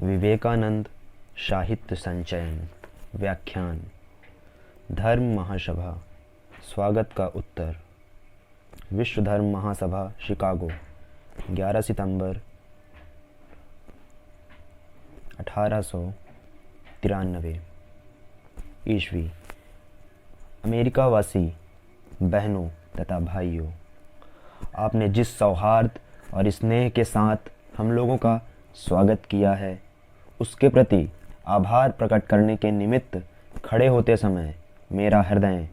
विवेकानंद साहित्य संचयन व्याख्यान धर्म महासभा स्वागत का उत्तर। विश्व धर्म महासभा शिकागो 11 सितंबर 1893 ईस्वी। अमेरिकावासी बहनों तथा भाइयों, आपने जिस सौहार्द और स्नेह के साथ हम लोगों का स्वागत किया है, उसके प्रति आभार प्रकट करने के निमित्त खड़े होते समय मेरा हृदय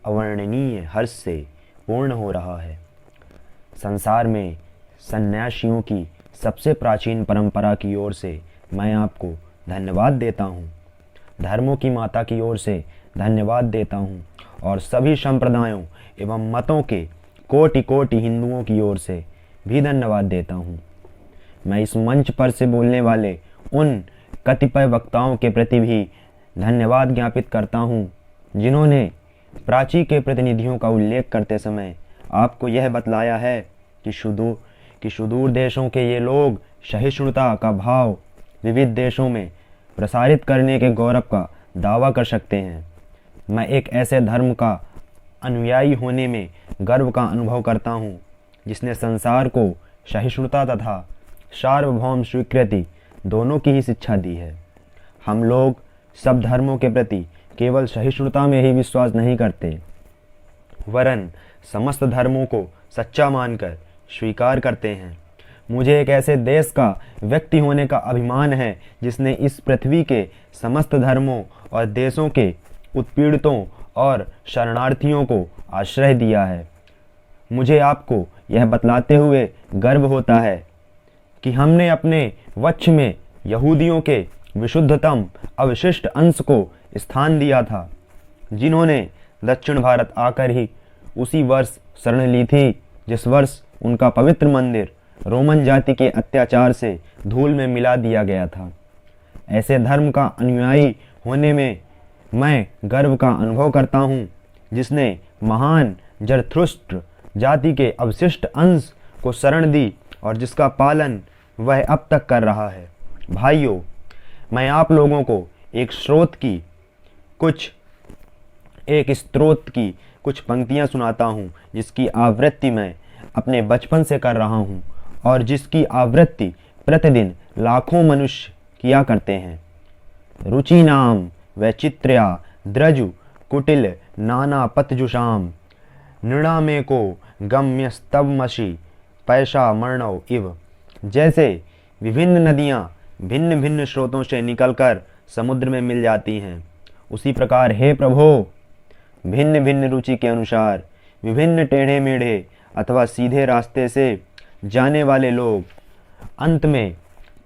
अवर्णनीय हर्ष से पूर्ण हो रहा है। संसार में सन्यासियों की सबसे प्राचीन परंपरा की ओर से मैं आपको धन्यवाद देता हूँ, धर्मों की माता की ओर से धन्यवाद देता हूँ और सभी संप्रदायों एवं मतों के कोटि कोटि हिंदुओं की ओर से भी धन्यवाद देता हूँ। मैं इस मंच पर से बोलने वाले उन कतिपय वक्ताओं के प्रति भी धन्यवाद ज्ञापित करता हूँ, जिन्होंने प्राची के प्रतिनिधियों का उल्लेख करते समय आपको यह बतलाया है कि सुदूर देशों के ये लोग सहिष्णुता का भाव विविध देशों में प्रसारित करने के गौरव का दावा कर सकते हैं। मैं एक ऐसे धर्म का अनुयायी होने में गर्व का अनुभव करता हूँ, जिसने संसार को सहिष्णुता तथा सार्वभौम स्वीकृति दोनों की ही शिक्षा दी है। हम लोग सब धर्मों के प्रति केवल सहिष्णुता में ही विश्वास नहीं करते, वरन समस्त धर्मों को सच्चा मानकर स्वीकार करते हैं। मुझे एक ऐसे देश का व्यक्ति होने का अभिमान है, जिसने इस पृथ्वी के समस्त धर्मों और देशों के उत्पीड़ितों और शरणार्थियों को आश्रय दिया है। मुझे आपको यह बतलाते हुए गर्व होता है कि हमने अपने वक्ष में यहूदियों के विशुद्धतम अवशिष्ट अंश को स्थान दिया था, जिन्होंने दक्षिण भारत आकर ही उसी वर्ष शरण ली थी जिस वर्ष उनका पवित्र मंदिर रोमन जाति के अत्याचार से धूल में मिला दिया गया था। ऐसे धर्म का अनुयायी होने में मैं गर्व का अनुभव करता हूँ, जिसने महान जरथुस्त्र जाति के अवशिष्ट अंश को शरण दी और जिसका पालन वह अब तक कर रहा है। भाइयों, मैं आप लोगों को एक स्रोत की कुछ पंक्तियां सुनाता हूं, जिसकी आवृत्ति मैं अपने बचपन से कर रहा हूं और जिसकी आवृत्ति प्रतिदिन लाखों मनुष्य किया करते हैं। रुचि नाम वैचित्र्या द्रजु कुटिल नाना पतजुषाम नृणामे को गम्यस्तवमसि पैसा मर्णव इव। जैसे विभिन्न नदियाँ भिन्न भिन्न स्रोतों से निकलकर समुद्र में मिल जाती हैं, उसी प्रकार हे प्रभो, भिन्न भिन्न रुचि के अनुसार विभिन्न टेढ़े मेढ़े अथवा सीधे रास्ते से जाने वाले लोग अंत में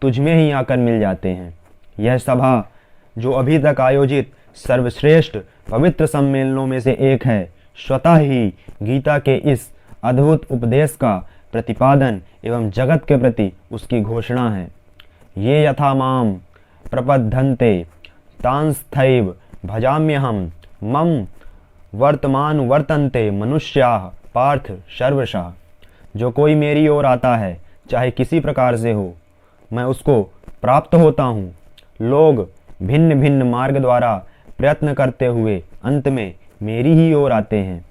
तुझ में ही आकर मिल जाते हैं। यह सभा जो अभी तक आयोजित सर्वश्रेष्ठ पवित्र सम्मेलनों में से एक है, स्वतः ही गीता के इस अद्भुत उपदेश का प्रतिपादन एवं जगत के प्रति उसकी घोषणा है। ये यथा माम प्रपद्यन्ते तांस्थैव भजाम्यहम मम वर्तमान वर्तन्ते मनुष्याः पार्थ सर्वशः। जो कोई मेरी ओर आता है, चाहे किसी प्रकार से हो, मैं उसको प्राप्त होता हूँ। लोग भिन्न भिन्न मार्ग द्वारा प्रयत्न करते हुए अंत में मेरी ही ओर आते हैं।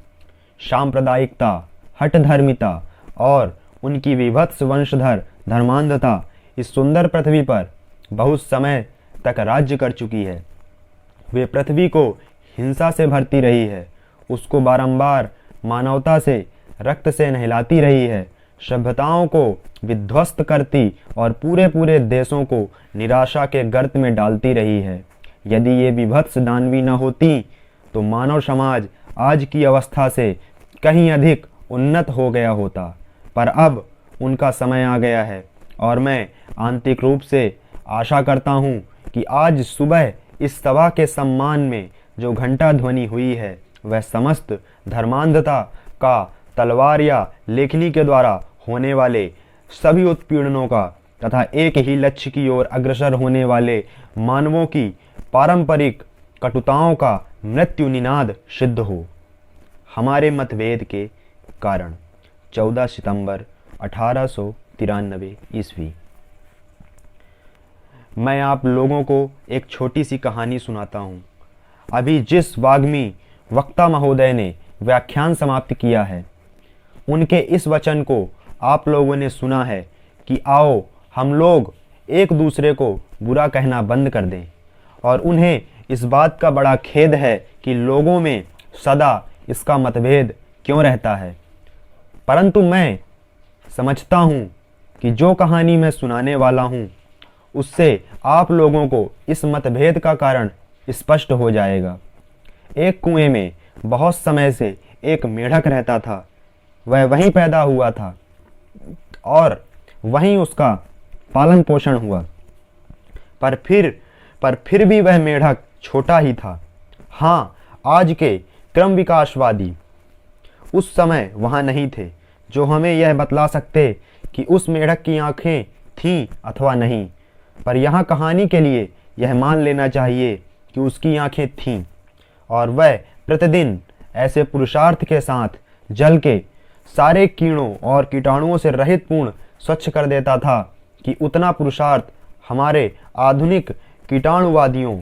सांप्रदायिकता, हठधर्मिता और उनकी विभत्स वंशधर धर्मांधता इस सुंदर पृथ्वी पर बहुत समय तक राज्य कर चुकी है। वे पृथ्वी को हिंसा से भरती रही है, उसको बारंबार मानवता से रक्त से नहलाती रही है, सभ्यताओं को विध्वस्त करती और पूरे देशों को निराशा के गर्त में डालती रही है। यदि ये विभत्स दानवी न होती तो मानव समाज आज की अवस्था से कहीं अधिक उन्नत हो गया होता, पर अब उनका समय आ गया है और मैं आंतरिक रूप से आशा करता हूँ कि आज सुबह इस सभा के सम्मान में जो घंटा ध्वनि हुई है, वह समस्त धर्मांधता का तलवार या लेखनी के द्वारा होने वाले सभी उत्पीड़नों का तथा एक ही लक्ष्य की ओर अग्रसर होने वाले मानवों की पारंपरिक कटुताओं का मृत्यु निनाद सिद्ध हो। हमारे मतभेद के कारण 14 सितंबर 1893 ईस्वी। मैं आप लोगों को एक छोटी सी कहानी सुनाता हूँ। अभी जिस वाग्मी वक्ता महोदय ने व्याख्यान समाप्त किया है, उनके इस वचन को आप लोगों ने सुना है कि आओ हम लोग एक दूसरे को बुरा कहना बंद कर दें, और उन्हें इस बात का बड़ा खेद है कि लोगों में सदा इसका मतभेद क्यों रहता है। परंतु मैं समझता हूँ कि जो कहानी मैं सुनाने वाला हूँ उससे आप लोगों को इस मतभेद का कारण स्पष्ट हो जाएगा। एक कुएं में बहुत समय से एक मेढक रहता था। वह वहीं पैदा हुआ था और वहीं उसका पालन पोषण हुआ, पर फिर भी वह मेढक छोटा ही था। हाँ, आज के क्रम विकासवादी उस समय वहाँ नहीं थे जो हमें यह बतला सकते कि उस मेढक की आंखें थीं अथवा नहीं, पर यहाँ कहानी के लिए यह मान लेना चाहिए कि उसकी आंखें थीं, और वह प्रतिदिन ऐसे पुरुषार्थ के साथ जल के सारे कीड़ों और कीटाणुओं से रहित पूर्ण स्वच्छ कर देता था कि उतना पुरुषार्थ हमारे आधुनिक कीटाणुवादियों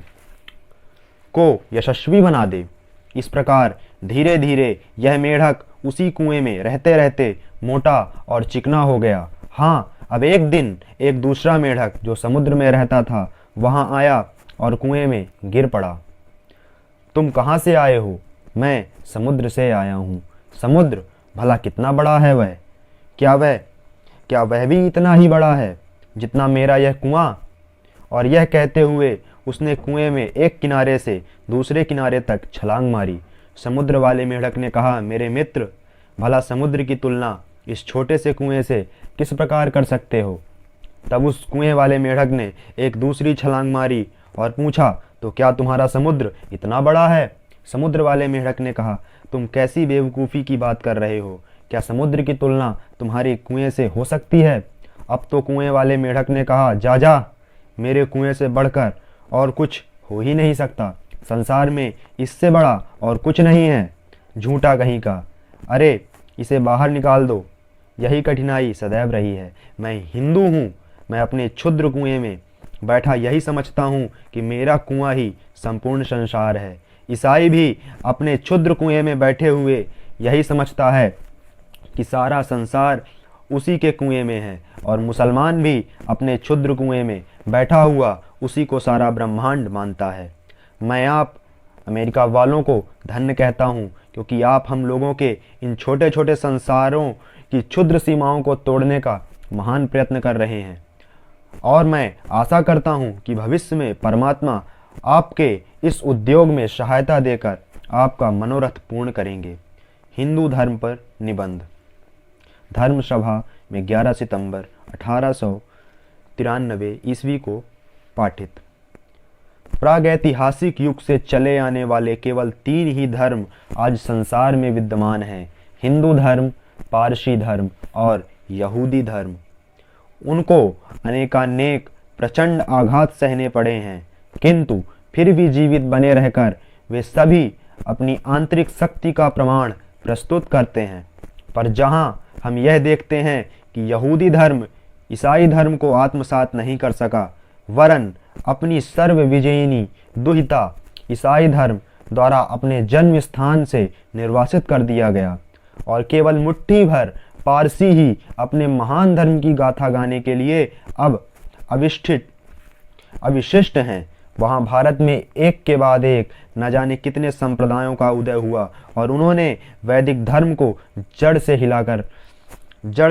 को यशस्वी बना दे। इस प्रकार धीरे धीरे यह मेढक उसी कुएं में रहते रहते मोटा और चिकना हो गया। हाँ, अब एक दिन एक दूसरा मेढक जो समुद्र में रहता था वहां आया और कुएं में गिर पड़ा। तुम कहाँ से आए हो? मैं समुद्र से आया हूँ। समुद्र? भला कितना बड़ा है वह? क्या वह भी इतना ही बड़ा है जितना मेरा यह कुआं? और यह कहते हुए उसने कुएं में एक किनारे से दूसरे किनारे तक छलांग मारी। समुद्र वाले मेढक ने कहा, मेरे मित्र, भला समुद्र की तुलना इस छोटे से कुएं से किस प्रकार कर सकते हो? तब उस कुएं वाले मेढक ने एक दूसरी छलांग मारी और पूछा, तो क्या तुम्हारा समुद्र इतना बड़ा है? समुद्र वाले मेढक ने कहा, तुम कैसी बेवकूफ़ी की बात कर रहे हो? क्या समुद्र की तुलना तुम्हारे कुएं से हो सकती है? अब तो कुएं वाले मेढक ने कहा, जा, मेरे कुएं से बढ़कर और कुछ हो ही नहीं सकता। संसार में इससे बड़ा और कुछ नहीं है। झूठा कहीं का। अरे, इसे बाहर निकाल दो। यही कठिनाई सदैव रही है। मैं हिंदू हूँ। मैं अपने क्षुद्र कुएं में बैठा यही समझता हूँ कि मेरा कुआं ही संपूर्ण संसार है। ईसाई भी अपने क्षुद्र कुएं में बैठे हुए यही समझता है कि सारा संसार उसी के कुएं में है, और मुसलमान भी अपने क्षुद्र कुएं में बैठा हुआ उसी को सारा ब्रह्मांड मानता है। मैं आप अमेरिका वालों को धन्य कहता हूँ, क्योंकि आप हम लोगों के इन छोटे छोटे संसारों की क्षुद्र सीमाओं को तोड़ने का महान प्रयत्न कर रहे हैं, और मैं आशा करता हूँ कि भविष्य में परमात्मा आपके इस उद्योग में सहायता देकर आपका मनोरथ पूर्ण करेंगे। हिंदू धर्म पर निबंध, धर्म सभा में 11 सितंबर 1893 ईस्वी को पाठित। प्रागैतिहासिक युग से चले आने वाले केवल 3 ही धर्म आज संसार में विद्यमान हैं: हिंदू धर्म, पारसी धर्म और यहूदी धर्म। उनको अनेकानेक प्रचंड आघात सहने पड़े हैं, किंतु फिर भी जीवित बने रहकर वे सभी अपनी आंतरिक शक्ति का प्रमाण प्रस्तुत करते हैं। पर जहाँ हम यह देखते हैं कि यहूदी धर्म ईसाई धर्म को आत्मसात नहीं कर सका, वरन अपनी सर्व विजयिनी दुहिता ईसाई धर्म द्वारा अपने जन्म स्थान से निर्वासित कर दिया गया, और केवल मुट्ठी भर पारसी ही अपने महान धर्म की गाथा गाने के लिए अब अविशिष्ट हैं, वहाँ भारत में एक के बाद एक न जाने कितने संप्रदायों का उदय हुआ, और उन्होंने वैदिक धर्म को जड़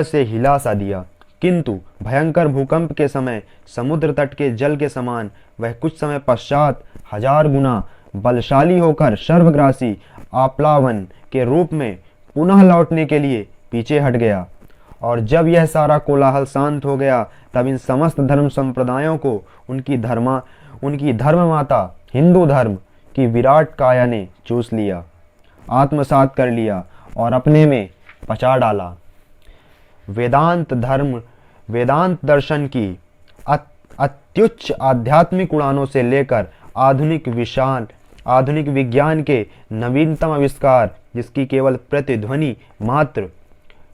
से हिला सा दिया। किंतु भयंकर भूकंप के समय समुद्र तट के जल के समान वह कुछ समय पश्चात 1000 गुना बलशाली होकर सर्वग्रासी आप्लावन के रूप में पुनः लौटने के लिए पीछे हट गया। और जब यह सारा कोलाहल शांत हो गया, तब इन समस्त धर्म संप्रदायों को उनकी धर्म माता हिंदू धर्म की विराट काया ने चूस लिया, आत्मसात कर लिया और अपने में पचा डाला। वेदांत दर्शन की अत्युच्च आध्यात्मिक उड़ानों से लेकर आधुनिक विज्ञान के नवीनतम आविष्कार, जिसकी केवल प्रतिध्वनि मात्र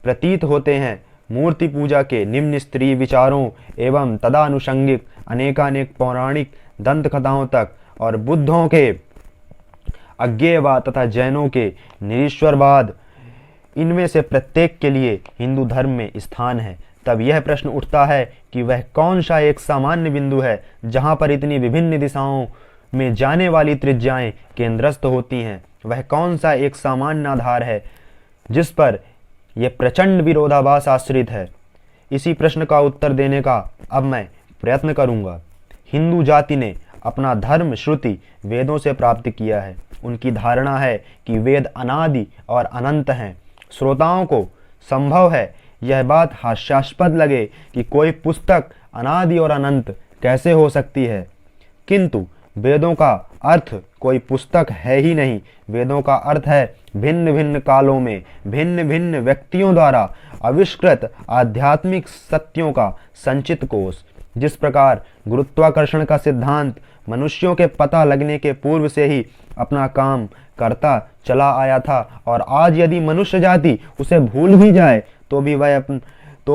प्रतीत होते हैं, मूर्ति पूजा के निम्न स्त्री विचारों एवं तदानुषंगिक अनेकानेक पौराणिक दंत कथाओं तक और बुद्धों के अज्ञेयवाद तथा जैनों के निरीश्वरवाद, इनमें से प्रत्येक के लिए हिंदू धर्म में स्थान है, तब यह प्रश्न उठता है कि वह कौन सा एक सामान्य बिंदु है जहां पर इतनी विभिन्न दिशाओं में जाने वाली त्रिज्याएं केंद्रस्थ होती हैं। वह कौन सा एक सामान्य आधार है जिस पर यह प्रचंड विरोधाभास आश्रित है। इसी प्रश्न का उत्तर देने का अब मैं प्रयत्न करूंगा। हिंदू जाति ने अपना धर्म श्रुति वेदों से प्राप्त किया है। उनकी धारणा है कि वेद अनादि और अनंत हैं। श्रोताओं को संभव है यह बात हास्यास्पद लगे कि कोई पुस्तक अनादि और अनंत कैसे हो सकती है, किंतु वेदों का अर्थ कोई पुस्तक है ही नहीं। वेदों का अर्थ है भिन्न भिन्न कालों में भिन्न भिन्न व्यक्तियों द्वारा आविष्कृत आध्यात्मिक सत्यों का संचित कोष। जिस प्रकार गुरुत्वाकर्षण का सिद्धांत मनुष्यों के पता लगने के पूर्व से ही अपना काम करता चला आया था और आज यदि मनुष्य जाति उसे भूल भी जाए तो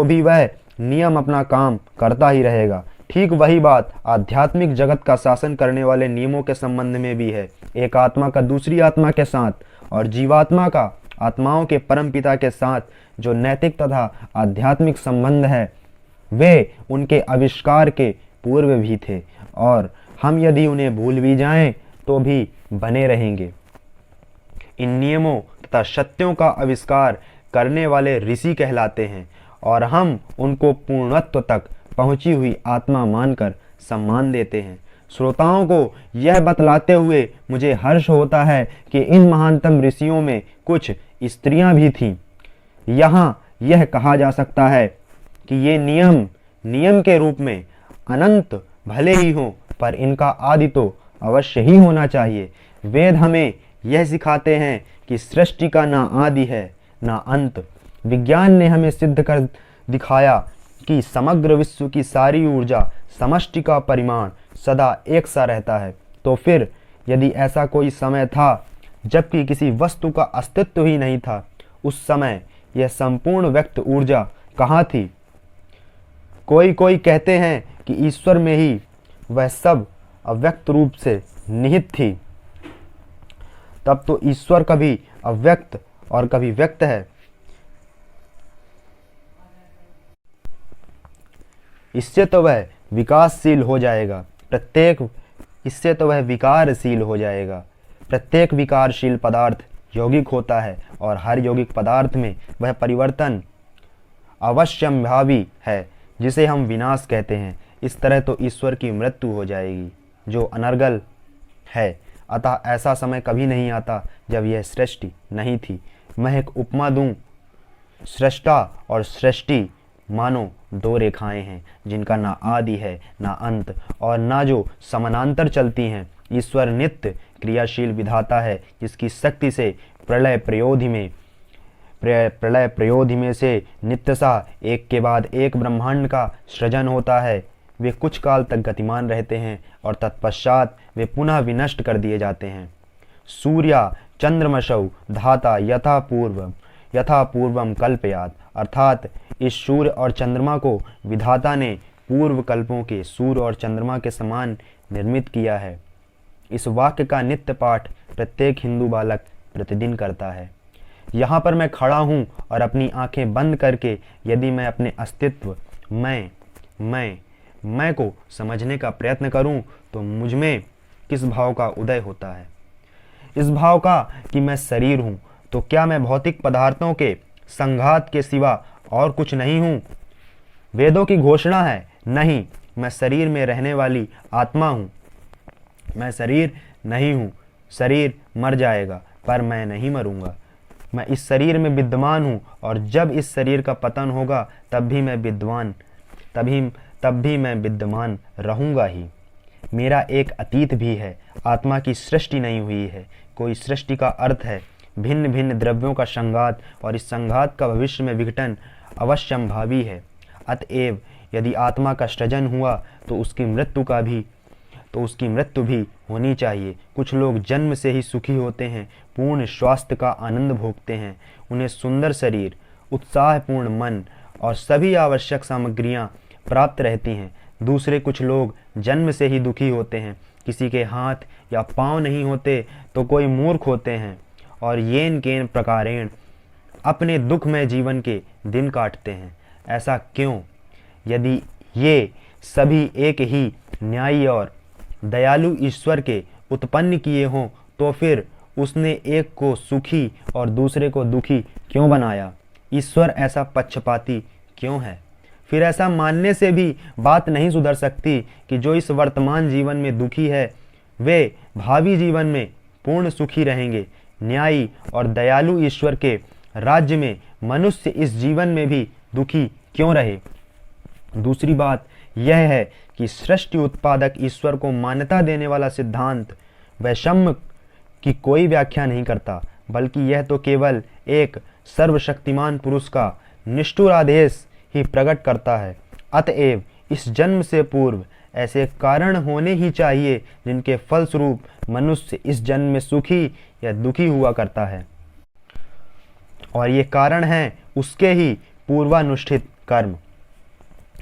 भी वह नियम अपना काम करता ही रहेगा, ठीक वही बात आध्यात्मिक जगत का शासन करने वाले नियमों के संबंध में भी है। एक आत्मा का दूसरी आत्मा के साथ और जीवात्मा का आत्माओं के परम पिता के साथ जो नैतिक तथा आध्यात्मिक संबंध है, वे उनके आविष्कार के पूर्व भी थे और हम यदि उन्हें भूल भी जाएं तो भी बने रहेंगे। इन नियमों तथा सत्यों का आविष्कार करने वाले ऋषि कहलाते हैं और हम उनको पूर्णत्व तक पहुंची हुई आत्मा मानकर सम्मान देते हैं। श्रोताओं को यह बतलाते हुए मुझे हर्ष होता है कि इन महानतम ऋषियों में कुछ स्त्रियां भी थीं। यहाँ यह कहा जा सकता है कि ये नियम के रूप में अनंत भले ही हों, पर इनका आदि तो अवश्य ही होना चाहिए। वेद हमें यह सिखाते हैं कि सृष्टि का ना आदि है ना अंत। विज्ञान ने हमें सिद्ध कर दिखाया कि समग्र विश्व की सारी ऊर्जा समष्टि का परिमाण सदा एक सा रहता है। तो फिर यदि ऐसा कोई समय था जबकि किसी वस्तु का अस्तित्व ही नहीं था, उस समय यह संपूर्ण व्यक्त ऊर्जा कहाँ थी? कोई कहते हैं कि ईश्वर में ही वह सब अव्यक्त रूप से निहित थी। तब तो ईश्वर कभी अव्यक्त और कभी व्यक्त है। इससे तो वह विकासशील हो जाएगा, इससे तो वह विकारशील हो जाएगा। प्रत्येक विकारशील पदार्थ यौगिक होता है और हर यौगिक पदार्थ में वह परिवर्तन अवश्यंभावी है जिसे हम विनाश कहते हैं। इस तरह तो ईश्वर की मृत्यु हो जाएगी जो अनर्गल है। अतः ऐसा समय कभी नहीं आता जब यह सृष्टि नहीं थी। मैं एक उपमा दूं, सृष्टा और सृष्टि मानो दो रेखाएं हैं जिनका ना आदि है ना अंत और ना जो समानांतर चलती हैं। ईश्वर नित्य क्रियाशील विधाता है जिसकी शक्ति से प्रलय प्रयोधि में से नित्यसा एक के बाद एक ब्रह्मांड का सृजन होता है। वे कुछ काल तक गतिमान रहते हैं और तत्पश्चात वे पुनः विनष्ट कर दिए जाते हैं। सूर्या चंद्रमसौ धाता यथा पूर्वम कल्पयात, अर्थात इस सूर्य और चंद्रमा को विधाता ने पूर्व कल्पों के सूर्य और चंद्रमा के समान निर्मित किया है। इस वाक्य का नित्य पाठ प्रत्येक हिंदू बालक प्रतिदिन करता है। यहाँ पर मैं खड़ा हूँ और अपनी आंखें बंद करके यदि मैं अपने अस्तित्व मैं को समझने का प्रयत्न करूँ तो मुझ में किस भाव का उदय होता है? इस भाव का कि मैं शरीर हूँ। तो क्या मैं भौतिक पदार्थों के संघात के सिवा और कुछ नहीं हूँ? वेदों की घोषणा है, नहीं, मैं शरीर में रहने वाली आत्मा हूँ। मैं शरीर नहीं हूँ। शरीर मर जाएगा पर मैं नहीं मरूंगा। मैं इस शरीर में विद्यमान हूँ और जब इस शरीर का पतन होगा तब भी मैं विद्यमान रहूँगा ही। मेरा एक अतीत भी है। आत्मा की सृष्टि नहीं हुई है। कोई सृष्टि का अर्थ है भिन्न भिन्न द्रव्यों का संघात और इस संघात का भविष्य में विघटन अवश्यंभावी है। अतएव यदि आत्मा का सृजन हुआ तो उसकी मृत्यु भी होनी चाहिए। कुछ लोग जन्म से ही सुखी होते हैं, पूर्ण स्वास्थ्य का आनंद भोगते हैं। उन्हें सुंदर शरीर, उत्साहपूर्ण मन और सभी आवश्यक सामग्रियां प्राप्त रहती हैं। दूसरे कुछ लोग जन्म से ही दुखी होते हैं, किसी के हाथ या पांव नहीं होते तो कोई मूर्ख होते हैं, और येन केन प्रकारेण अपने दुखमय जीवन के दिन काटते हैं। ऐसा क्यों? यदि ये सभी एक ही न्यायी और दयालु ईश्वर के उत्पन्न किए हों तो फिर उसने एक को सुखी और दूसरे को दुखी क्यों बनाया? ईश्वर ऐसा पक्षपाती क्यों है? फिर ऐसा मानने से भी बात नहीं सुधर सकती कि जो इस वर्तमान जीवन में दुखी है वे भावी जीवन में पूर्ण सुखी रहेंगे। न्यायी और दयालु ईश्वर के राज्य में मनुष्य इस जीवन में भी दुखी क्यों रहे? दूसरी बात यह है कि सृष्टि उत्पादक ईश्वर को मान्यता देने वाला सिद्धांत वैषम्य की कोई व्याख्या नहीं करता, बल्कि यह तो केवल एक सर्वशक्तिमान पुरुष का निष्ठुर आदेश ही प्रकट करता है। अतएव इस जन्म से पूर्व ऐसे कारण होने ही चाहिए जिनके फलस्वरूप मनुष्य इस जन्म में सुखी या दुखी हुआ करता है, और ये कारण हैं उसके ही पूर्वानुष्ठित कर्म।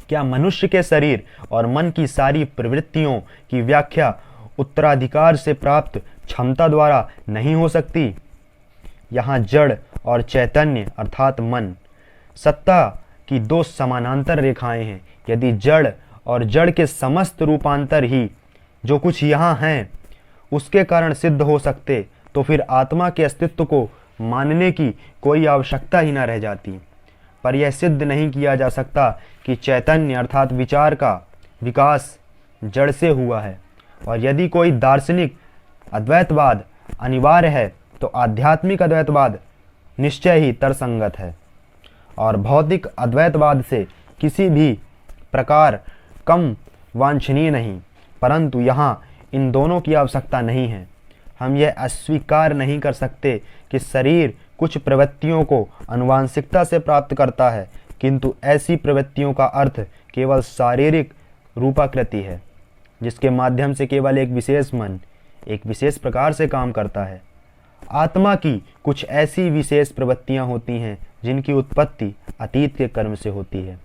क्या मनुष्य के शरीर और मन की सारी प्रवृत्तियों की व्याख्या उत्तराधिकार से प्राप्त क्षमता द्वारा नहीं हो सकती? यहाँ जड़ और चैतन्य अर्थात मन सत्ता की दो समानांतर रेखाएं हैं। यदि जड़ और जड़ के समस्त रूपांतर ही जो कुछ यहाँ हैं उसके कारण सिद्ध हो सकते तो फिर आत्मा के अस्तित्व को मानने की कोई आवश्यकता ही न रह जाती। पर यह सिद्ध नहीं किया जा सकता कि चैतन्य अर्थात विचार का विकास जड़ से हुआ है, और यदि कोई दार्शनिक अद्वैतवाद अनिवार्य है तो आध्यात्मिक अद्वैतवाद निश्चय ही तर्कसंगत है और भौतिक अद्वैतवाद से किसी भी प्रकार कम वांछनीय नहीं। परंतु यहाँ इन दोनों की आवश्यकता नहीं है। हम यह अस्वीकार नहीं कर सकते कि शरीर कुछ प्रवृत्तियों को आनुवांशिकता से प्राप्त करता है, किंतु ऐसी प्रवृत्तियों का अर्थ केवल शारीरिक रूपाकृति है, जिसके माध्यम से केवल एक विशेष मन एक विशेष प्रकार से काम करता है। आत्मा की कुछ ऐसी विशेष प्रवृत्तियां होती हैं जिनकी उत्पत्ति अतीत के कर्म से होती है।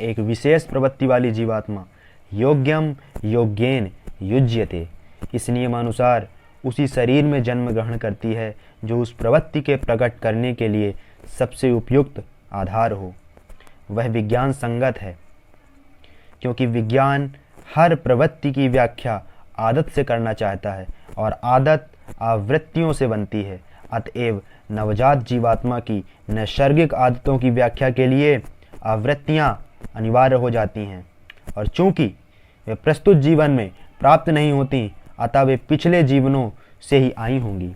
एक विशेष प्रवृत्ति वाली जीवात्मा योग्यम योग्येन युज्यते, इस नियमानुसार उसी शरीर में जन्म ग्रहण करती है जो उस प्रवृत्ति के प्रकट करने के लिए सबसे उपयुक्त आधार हो। वह विज्ञान संगत है, क्योंकि विज्ञान हर प्रवृत्ति की व्याख्या आदत से करना चाहता है और आदत आवृत्तियों से बनती है। अतएव नवजात जीवात्मा की नैसर्गिक आदतों की व्याख्या के लिए आवृत्तियां अनिवार्य हो जाती हैं, और चूंकि वे प्रस्तुत जीवन में प्राप्त नहीं होती अतः वे पिछले जीवनों से ही आई होंगी।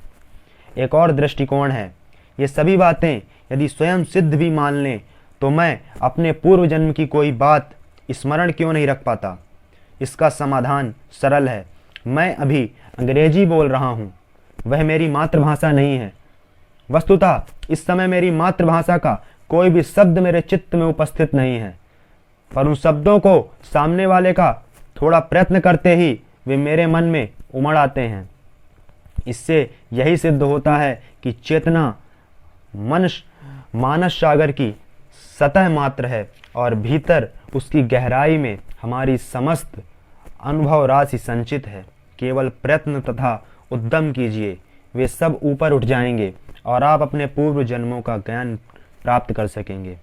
एक और दृष्टिकोण है, ये सभी बातें यदि स्वयं सिद्ध भी मान लें तो मैं अपने पूर्व जन्म की कोई बात स्मरण क्यों नहीं रख पाता? इसका समाधान सरल है। मैं अभी अंग्रेजी बोल रहा हूँ, वह मेरी मातृभाषा नहीं है। वस्तुतः इस समय मेरी मातृभाषा का कोई भी शब्द मेरे चित्त में उपस्थित नहीं है, पर उन शब्दों को सामने वाले का थोड़ा प्रयत्न करते ही वे मेरे मन में उमड़ आते हैं। इससे यही सिद्ध होता है कि चेतना मानस सागर की सतह मात्र है और भीतर उसकी गहराई में हमारी समस्त अनुभव राशि संचित है। केवल प्रयत्न तथा उद्यम कीजिए, वे सब ऊपर उठ जाएंगे और आप अपने पूर्व जन्मों का ज्ञान प्राप्त कर सकेंगे।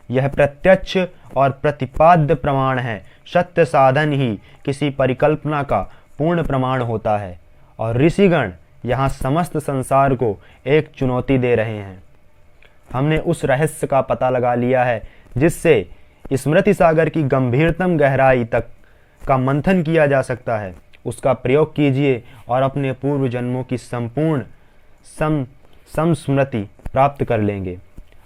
यह प्रत्यक्ष और प्रतिपाद्य प्रमाण है। सत्य साधन ही किसी परिकल्पना का पूर्ण प्रमाण होता है, और ऋषिगण यहाँ समस्त संसार को एक चुनौती दे रहे हैं। हमने उस रहस्य का पता लगा लिया है जिससे स्मृति सागर की गंभीरतम गहराई तक का मंथन किया जा सकता है। उसका प्रयोग कीजिए और अपने पूर्व जन्मों की संपूर्ण समस्मृति प्राप्त कर लेंगे।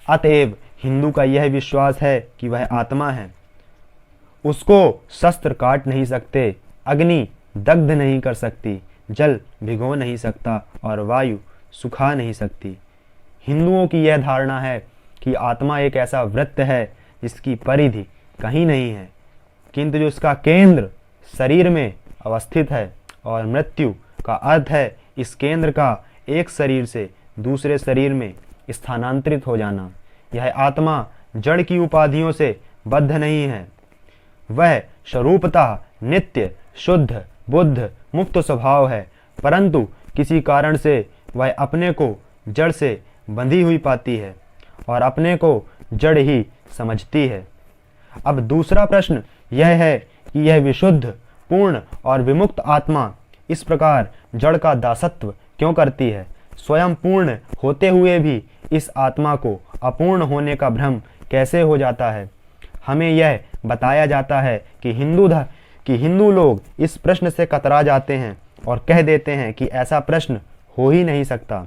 अतएव हिंदू का यह विश्वास है कि वह आत्मा है। उसको शस्त्र काट नहीं सकते, अग्नि दग्ध नहीं कर सकती, जल भिगो नहीं सकता और वायु सुखा नहीं सकती। हिंदुओं की यह धारणा है कि आत्मा एक ऐसा वृत्त है जिसकी परिधि कहीं नहीं है, किंतु जो इसका केंद्र शरीर में अवस्थित है, और मृत्यु का अर्थ है इस केंद्र का एक शरीर से दूसरे शरीर में स्थानांतरित हो जाना। यह आत्मा जड़ की उपाधियों से बद्ध नहीं है। वह स्वरूपतः नित्य, शुद्ध, बुद्ध, मुक्त स्वभाव है, परंतु किसी कारण से वह अपने को जड़ से बंधी हुई पाती है और अपने को जड़ ही समझती है। अब दूसरा प्रश्न यह है कि यह विशुद्ध, पूर्ण और विमुक्त आत्मा इस प्रकार जड़ का दासत्व क्यों करती है? स्वयं पूर्ण होते हुए भी इस आत्मा को अपूर्ण होने का भ्रम कैसे हो जाता है? हमें यह बताया जाता है कि हिंदू लोग इस प्रश्न से कतरा जाते हैं और कह देते हैं कि ऐसा प्रश्न हो ही नहीं सकता।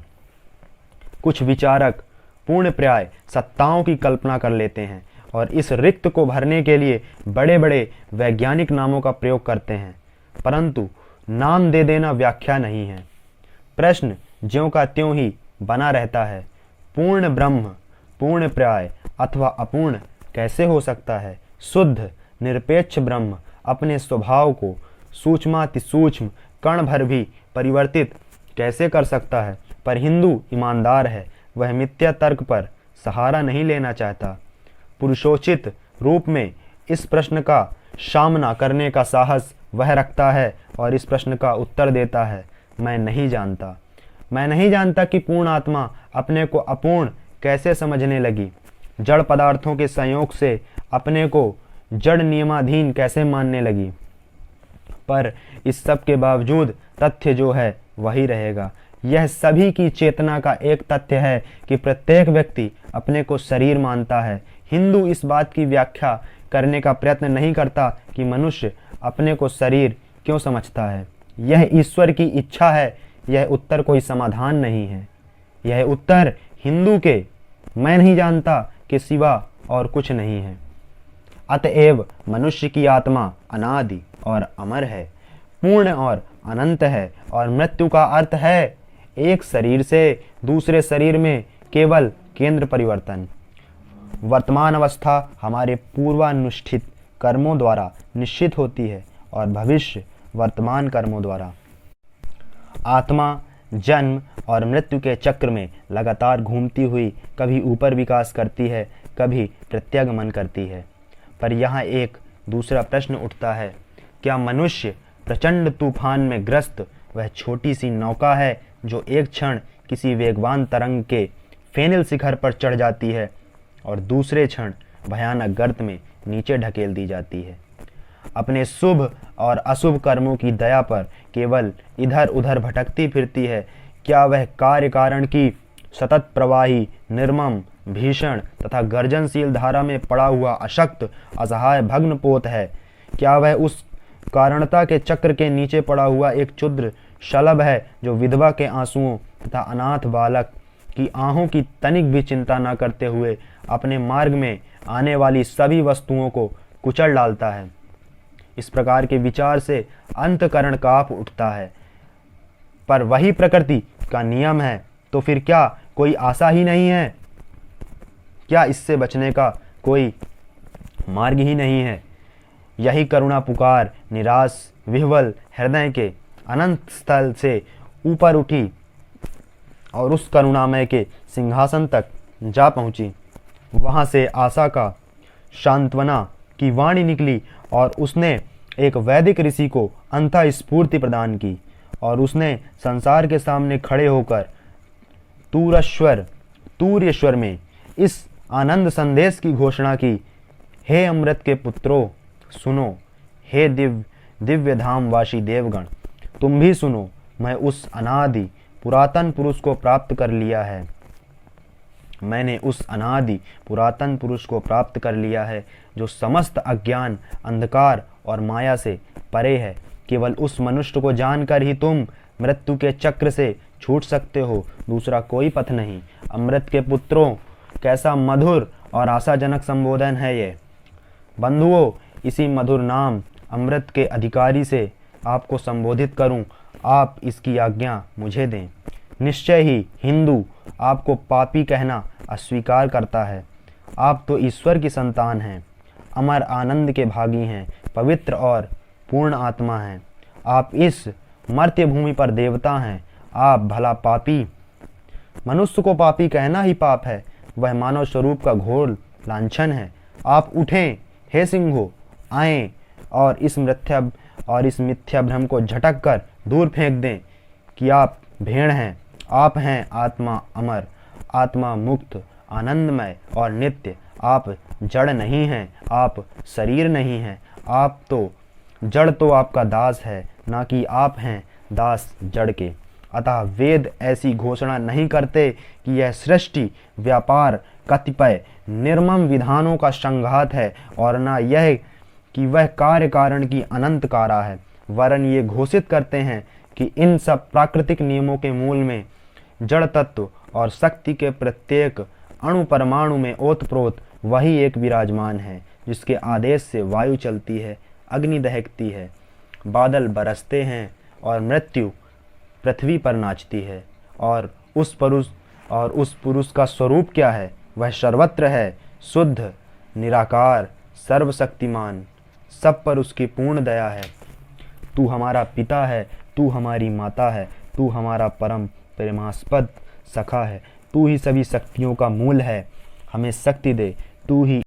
कुछ विचारक पूर्ण पर्याय सत्ताओं की कल्पना कर लेते हैं और इस रिक्त को भरने के लिए बड़े बड़े वैज्ञानिक नामों का प्रयोग करते हैं, परंतु नाम दे देना व्याख्या नहीं है। प्रश्न ज्यों का त्यों ही बना रहता है। पूर्ण ब्रह्म पूर्ण पर्याय अथवा अपूर्ण कैसे हो सकता है? शुद्ध निरपेक्ष ब्रह्म अपने स्वभाव को सूक्ष्माति सूक्ष्म कण भर भी परिवर्तित कैसे कर सकता है? पर हिंदू ईमानदार है, वह मिथ्या तर्क पर सहारा नहीं लेना चाहता। पुरुषोचित रूप में इस प्रश्न का सामना करने का साहस वह रखता है और इस प्रश्न का उत्तर देता है, मैं नहीं जानता। मैं नहीं जानता कि पूर्ण आत्मा अपने को अपूर्ण कैसे समझने लगी, जड़ पदार्थों के संयोग से अपने को जड़ नियमाधीन कैसे मानने लगी। पर इस सब के बावजूद तथ्य जो है वही रहेगा। यह सभी की चेतना का एक तथ्य है कि प्रत्येक व्यक्ति अपने को शरीर मानता है। हिंदू इस बात की व्याख्या करने का प्रयत्न नहीं करता कि मनुष्य अपने को शरीर क्यों समझता है। यह ईश्वर की इच्छा है। यह उत्तर कोई समाधान नहीं है। यह उत्तर हिंदू के मैं नहीं जानता के सिवा और कुछ नहीं है। अतएव मनुष्य की आत्मा अनादि और अमर है, पूर्ण और अनंत है और मृत्यु का अर्थ है एक शरीर से दूसरे शरीर में केवल केंद्र परिवर्तन। वर्तमान अवस्था हमारे पूर्वानुष्ठित कर्मों द्वारा निश्चित होती है और भविष्य वर्तमान कर्मों द्वारा। आत्मा जन्म और मृत्यु के चक्र में लगातार घूमती हुई कभी ऊपर विकास करती है, कभी प्रत्यागमन करती है। पर यहाँ एक दूसरा प्रश्न उठता है, क्या मनुष्य प्रचंड तूफान में ग्रस्त वह छोटी सी नौका है जो एक क्षण किसी वेगवान तरंग के फेनिल शिखर पर चढ़ जाती है और दूसरे क्षण भयानक गर्त में नीचे ढकेल दी जाती है? अपने शुभ और अशुभ कर्मों की दया पर केवल इधर उधर भटकती फिरती है। क्या वह कार्य कारण की सतत प्रवाही, निर्मम, भीषण तथा गर्जनशील धारा में पड़ा हुआ अशक्त, असहाय भग्नपोत है? क्या वह उस कारणता के चक्र के नीचे पड़ा हुआ एक क्षुद्र शलभ है जो विधवा के आंसुओं तथा अनाथ बालक की आहों की तनिक भी चिंता न करते हुए अपने मार्ग में आने वाली सभी वस्तुओं को कुचल डालता है? इस प्रकार के विचार से अंतःकरण कांप उठता है। पर वही प्रकृति का नियम है, तो फिर क्या कोई आशा ही नहीं है? क्या इससे बचने का कोई मार्ग ही नहीं है? यही करुणा पुकार निराश विह्वल हृदय के अनंत स्थल से ऊपर उठी और उस करुणामय के सिंहासन तक जा पहुंची। वहां से आशा का सांत्वना की वाणी निकली और उसने एक वैदिक ऋषि को अंतः स्फूर्ति प्रदान की और उसने संसार के सामने खड़े होकर तूर्येश्वर में इस आनंद संदेश की घोषणा की, हे अमृत के पुत्रों सुनो, हे दिव्य धाम वासी देवगण तुम भी सुनो, मैं उस अनादि पुरातन पुरुष को प्राप्त कर लिया है। मैंने उस अनादि पुरातन पुरुष को प्राप्त कर लिया है जो समस्त अज्ञान, अंधकार और माया से परे है। केवल उस मनुष्य को जानकर ही तुम मृत्यु के चक्र से छूट सकते हो, दूसरा कोई पथ नहीं। अमृत के पुत्रों, कैसा मधुर और आशाजनक संबोधन है ये। बंधुओं, इसी मधुर नाम अमृत के अधिकारी से आपको संबोधित करूं, आप इसकी आज्ञा मुझे दें। निश्चय ही हिंदू आपको पापी कहना अस्वीकार करता है। आप तो ईश्वर की संतान हैं, अमर आनंद के भागी हैं, पवित्र और पूर्ण आत्मा हैं। आप इस मर्त्य भूमि पर देवता हैं। आप भला पापी, मनुष्य को पापी कहना ही पाप है, वह मानव स्वरूप का घोर लांछन है। आप उठें हे सिंहो, आएं और इस मिथ्या भ्रम को झटक कर दूर फेंक दें कि आप भेड़ हैं। आप हैं आत्मा अमर, आत्मा मुक्त, आनंदमय और नित्य। आप जड़ नहीं हैं, आप शरीर नहीं हैं। आप तो जड़ तो आपका दास है, ना कि आप हैं दास जड़ के। अतः वेद ऐसी घोषणा नहीं करते कि यह सृष्टि व्यापार कतिपय निर्मम विधानों का संघात है, और न यह कि वह कार्य कारण की अनंत कारा है, वरन ये घोषित करते हैं कि इन सब प्राकृतिक नियमों के मूल में जड़ तत्व और शक्ति के प्रत्येक अणु परमाणु में ओतप्रोत वही एक विराजमान है, जिसके आदेश से वायु चलती है, अग्नि दहकती है, बादल बरसते हैं और मृत्यु पृथ्वी पर नाचती है। और उस पुरुष का स्वरूप क्या है? वह सर्वत्र है, शुद्ध, निराकार, सर्वशक्तिमान, सब पर उसकी पूर्ण दया है। तू हमारा पिता है, तू हमारी माता है, तू हमारा परम प्रेमास्पद सखा है, तू ही सभी शक्तियों का मूल है। हमें शक्ति दे, तू ही